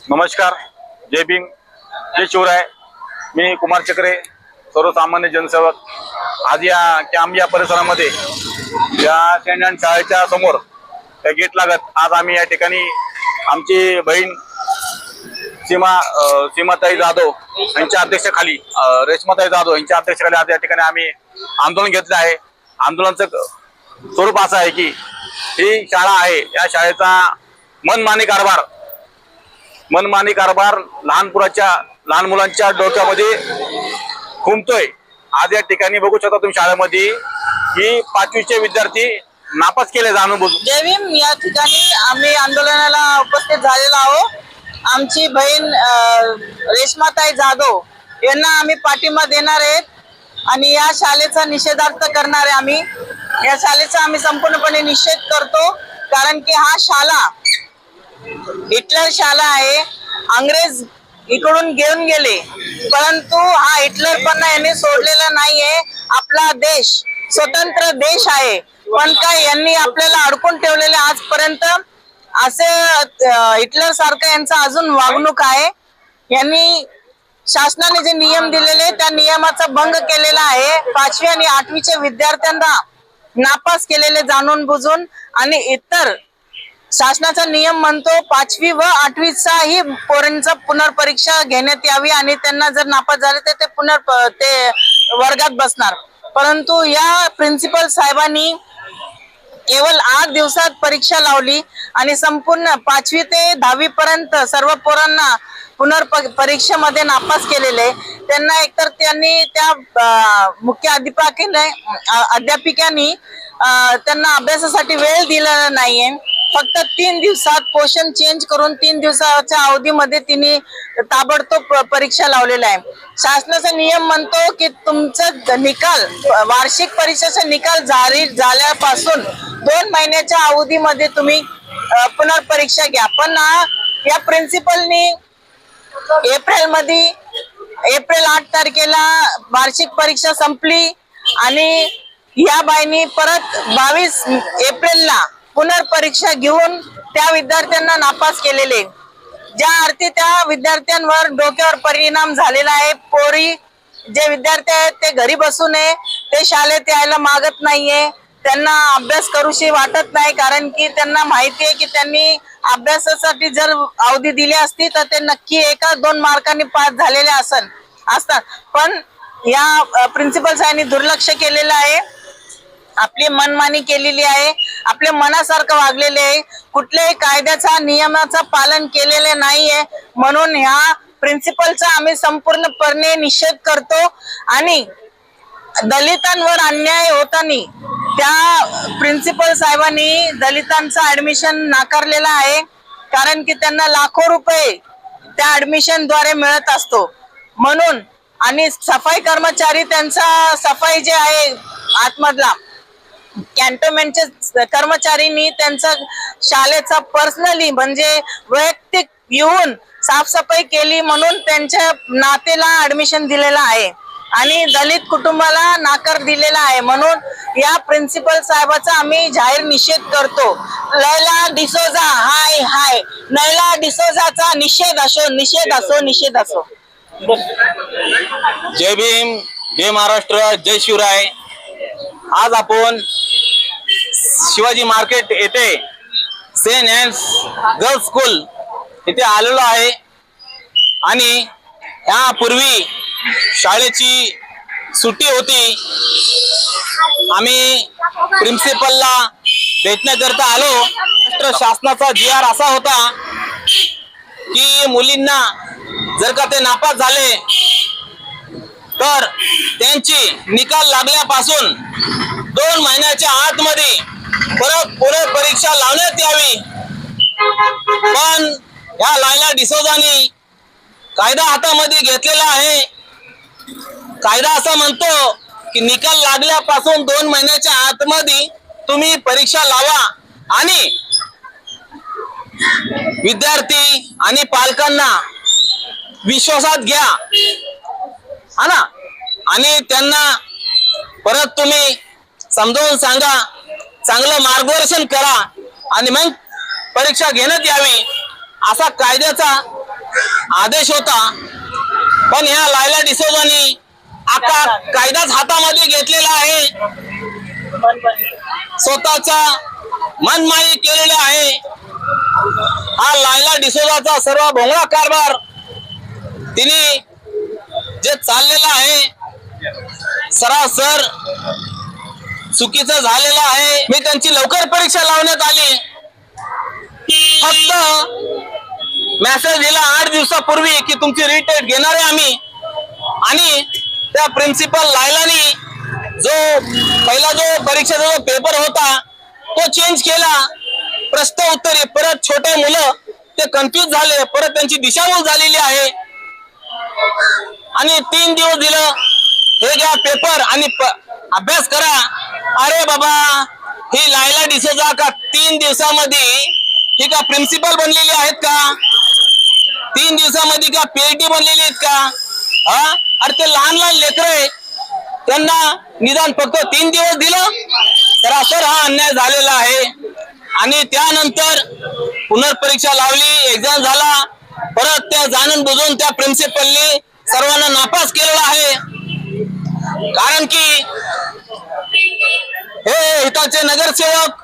नमस्कार, जय भीम, जय शिवराय. मी कुमार चक्रे, सर्वसामान्य जनसेवक. आज या परिसरामध्ये या सेंट शाळेच्या समोर त्या गेट लागत आज आम्ही या ठिकाणी आमची बहीण सीमाताई जाधव यांच्या अध्यक्षतेखाली, रेश्माताई जाधव यांच्या अध्यक्षतेखाली आज या ठिकाणी आम्ही आंदोलन घेतलं आहे. आंदोलनाचं स्वरूप असं आहे की ही शाळा आहे, या शाळेचा मनमानी कारभार लहान मुलांच्या डोक्यामध्ये घुमतोय. आज या ठिकाणी बघू शकता तुम्ही शाळेमध्ये की 5वीचे विद्यार्थी नापास केले जाणून बुजून. जय भीम. या ठिकाणी आम्ही आंदोलनाला उपस्थित झालेलो आहोत. आमची बहीण रेश्माताई जाधव यांना आम्ही पाठिंबा देणार आहेत आणि या शाळेचा निषेधार्थ करणार आहे. आम्ही या शाळेचा संपूर्णपणे निषेध करतो, कारण की हा शाळा हिटलर शाळा आहे. अंग्रेज इकडून घेऊन गेले, परंतु हा हिटलरपणा यांनी सोडलेला नाहीये. आपला देश स्वतंत्र देश आहे, पण काय यांनी आपल्याला अडकून ठेवलेले आजपर्यंत. असे हिटलर सारखं यांचं अजून वागणूक आहे. यांनी शासनाने जे नियम दिलेले त्या नियमाचा भंग केलेला आहे. 5वी आणि 8वीच्या विद्यार्थ्यांना नापास केलेले जाणून बुजून, आणि इतर शासनाचा नियम म्हणतो 5वी व 8वीचाही पोरांचा पुनर्परीक्षा घेण्यात यावी आणि त्यांना जर नापास झाले तर ते वर्गात बसणार. परंतु या प्रिन्सिपल साहेबांनी केवळ 8 दिवसात परीक्षा लावली आणि संपूर्ण 5वी ते 10वी पर्यंत सर्व पोरांना पुनर्परीक्षेमध्ये नापास केलेले. त्यांना एकतर त्यांनी त्या मुख्य अध्यापिकांनी त्यांना अभ्यासासाठी वेळ दिला नाहीये. फक्त 3 दिवसात पोर्शन चेंज करून 3 दिवसाच्या अवधीमध्ये तिने ताबडतोब परीक्षा लावलेला आहे. शासनाचा नियम म्हणतो की तुमचं निकाल, वार्षिक परीक्षेचा निकाल जारी झाल्यापासून 2 महिन्याच्या अवधीमध्ये तुम्ही पुनर्परीक्षा घ्या. पण या प्रिन्सिपलनी एप्रिल 8 तारखेला वार्षिक परीक्षा संपली आणि या बाईंनी परत 22 एप्रिलला पुनर्परीक्षा घेऊन त्या विद्यार्थ्यांना नापास केलेले. ज्या अर्थी त्या विद्यार्थ्यांवर डोक्यावर परिणाम झालेला आहे. पोरी जे विद्यार्थी आहेत ते घरी बसू नये, ते शाळेत यायला मागत नाहीये. त्यांना अभ्यास करूशी वाटत नाही, कारण की त्यांना माहिती आहे की त्यांनी अभ्यासासाठी जर अवधी दिली असती तर ते नक्की 1-2 मार्कांनी पास झालेले असतात. पण या प्रिन्सिपल साहेबांनी दुर्लक्ष केलेलं आहे, आपली मनमानी केलेली आहे, आपल्या मनासारखं वागलेले आहे, कुठल्याही कायद्याचा नियमाचा पालन केलेले नाहीये. म्हणून ह्या प्रिन्सिपलचा आम्ही संपूर्णपणे निषेध करतो. आणि दलितांवर अन्याय होताना त्या प्रिन्सिपल साहेबांनी दलितांचं ऍडमिशन नाकारलेलं आहे, कारण की त्यांना लाखो रुपये त्या ऍडमिशन द्वारे मिळत असतो म्हणून. आणि सफाई कर्मचारी, त्यांचा सफाई जे आहे आतमधला कॅन्टोन्मेंटचे कर्मचारींनी त्यांचा शाळेचा पर्सनली म्हणजे वैयक्तिक येऊन साफसफाई केली, म्हणून त्यांच्या नातेला ऍडमिशन दिलेलं आहे आणि दलित कुटुंबाला नाकार दिलेला आहे. म्हणून या प्रिन्सिपल साहेबाचा आम्ही जाहीर निषेध करतो. लैला डिसोजा हाय हाय, लैला डिसोजाचा निषेध असो. जय भीम, जय महाराष्ट्र, जय शिवराय. आज आपण शिवाजी मार्केट येथे सेंट एन्स गर्ल्स स्कूल इथे आलेलो आहे आणि यापूर्वी शाळेची सुट्टी होती. आम्ही प्रिन्सिपलला भेटण्याकरता आलो. महाराष्ट्र शासनाचा GR असा होता की मुलींना जर का ते नापास झाले तर त्यांची निकाल लागल्यापासून 2 महिन्याच्या आतमध्ये परत पुनर्परीक्षा लावण्यात यावी. पण या लायला डिसोजानी कायदा हातामध्ये घेतलेला आहे. कायदा असा म्हणतो की निकाल लागल्यापासून 2 महिन्याच्या आतमध्ये तुम्ही परीक्षा लावा आणि विद्यार्थी आणि पालकांना विश्वासात घ्या, हा ना, आणि त्यांना परत तुम्ही समजावून सांगा, चांगलं मार्गदर्शन करा आणि मग परीक्षा घेण्यात यावी असा कायद्याचा आदेश होता. पण ह्या लायला डिसोजानी आता कायदाच हातामध्ये घेतलेला आहे. स्वतःचा मनमानी केलेला आहे. हा लायला डिसोजाचा सर्व भोंगळा कारभार तिने जे चाललेला आहे सरासर चुकीचं झालेलं आहे. मी त्यांची लवकर परीक्षा लावण्यात आली. फक्त मेसेज दिला 8 दिवसापूर्वी की तुमची रिटेट घेणार आहे आम्ही, आणि त्या प्रिन्सिपल लायलानी पहिला जो परीक्षेचा जो पेपर होता तो चेंज केला. प्रश्न उत्तरे परत छोटे मुलं ते कन्फ्यूज झाले, परत त्यांची दिशाभूल झालेली आहे. आणि 3 दिवस दिलं, हे घ्या पेपर आणि अभ्यास करा. अरे बाबा, ही लायला डिसोजा का 3 दिवसामध्ये ही का प्रिन्सिपल बनलेली आहेत का? 3 दिवसामध्ये का PhD बनलेली आहेत का? हा, अरे ते लहान लहान लेकरं, त्यांना निदान फक्त 3 दिवस दिलं. सरासर हा अन्याय झालेला आहे. आणि त्यानंतर पुनर्परीक्षा लावली, एक्झाम झाला, परत त्या जाणून बुजून त्या प्रिन्सिपलने सर्वांना नापास केलेला आहे. कारण की हे हिताचे नगरसेवक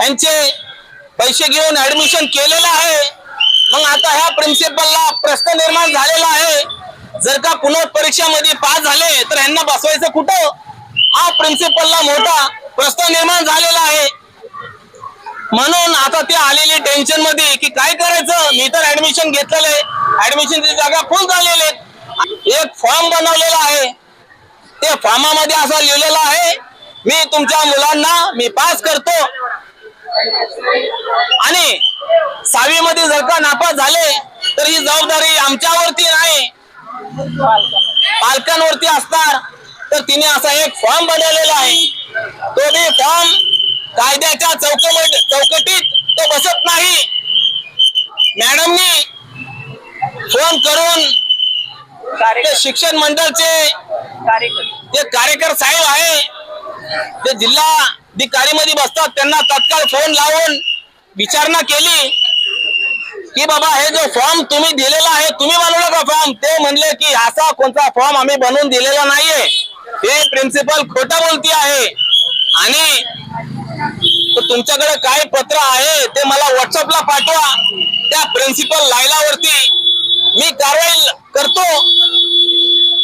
यांचे पैसे घेऊन ऍडमिशन केलेलं आहे. मग आता ह्या प्रिन्सिपलला प्रश्न निर्माण झालेला आहे, जर का पुनर्परीक्षामध्ये पास झाले तर यांना बसवायचं कुठं? हा प्रिन्सिपलला मोठा प्रश्न निर्माण झालेला आहे. म्हणून आता ते आलेले टेन्शन मध्ये की काय करायचं. मी तर ऍडमिशन घेतलेलं आहे, ऍडमिशनची जागा फुल झालेली आहे. एक फॉर्म बनवलेला आहे, ते फॉर्मामध्ये असं लिहिलेलं आहे, मी तुमच्या मुलांना मी पास करतो. आणि 6वी मध्ये जर का नापास झाले तर ही जबाबदारी आमच्यावरती नाही, पालकांवरती असणार. तर तिने असा एक फॉर्म बनवलेला आहे. तो बी फॉर्म कायद्याच्या चौकटीत तो बसत नाही. मॅडमनी फोन करून ते शिक्षण मंडळचे जे कार्यकर साहेब आहे, ते जिल्हाधिकारी मध्ये बसतात, त्यांना तत्काळ फोन लावून विचारणा केली की बाबा हे जो फॉर्म तुम्ही दिलेला आहे, तुम्ही बनवला का फॉर्म? ते म्हणले की असा कोणता फॉर्म आम्ही बनवून दिलेला नाहीये, हे प्रिन्सिपल खोटं बोलती आहे. आणि तुमच्याकडे काय पत्र आहे ते मला व्हॉट्सअपला पाठवा. त्या प्रिन्सिपल लायलावरती मी कारवाई करतो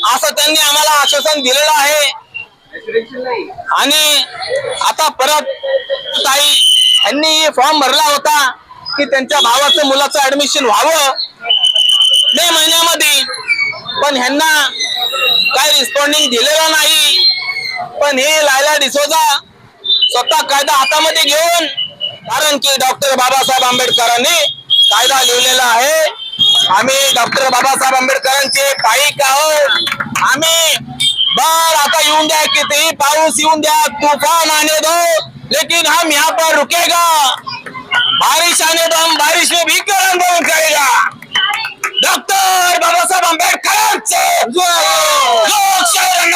असं त्यांनी आम्हाला आश्वासन दिलेलं आहे. आणि आता परत ताई यांनी फॉर्म भरला होता की त्यांच्या भावाचं मुलाचं ऍडमिशन व्हावं मे महिन्यामध्ये, पण ह्यांना काय रिस्पॉन्डिंग दिलेलं नाही. पण हे लायला डिसोजा स्वतः कायदा हातामध्ये घेऊन, कारण की डॉक्टर बाबासाहेब आंबेडकरांनी कायदा लिहिलेला आहे. आम्ही डॉक्टर बाबासाहेब आंबेडकरांचे पाईक आहोत. आम्ही बाढ़ आता येऊन द्या, कितीही पाऊस येऊन द्या, तूफान आने दो, लेकिन हम यहाँ पर रुकेगा. बारिश आने दो, हम बारिश में भी आंदोलन करेगा. डॉक्टर बाबासाहेब आंबेडकरांचे लोकशाही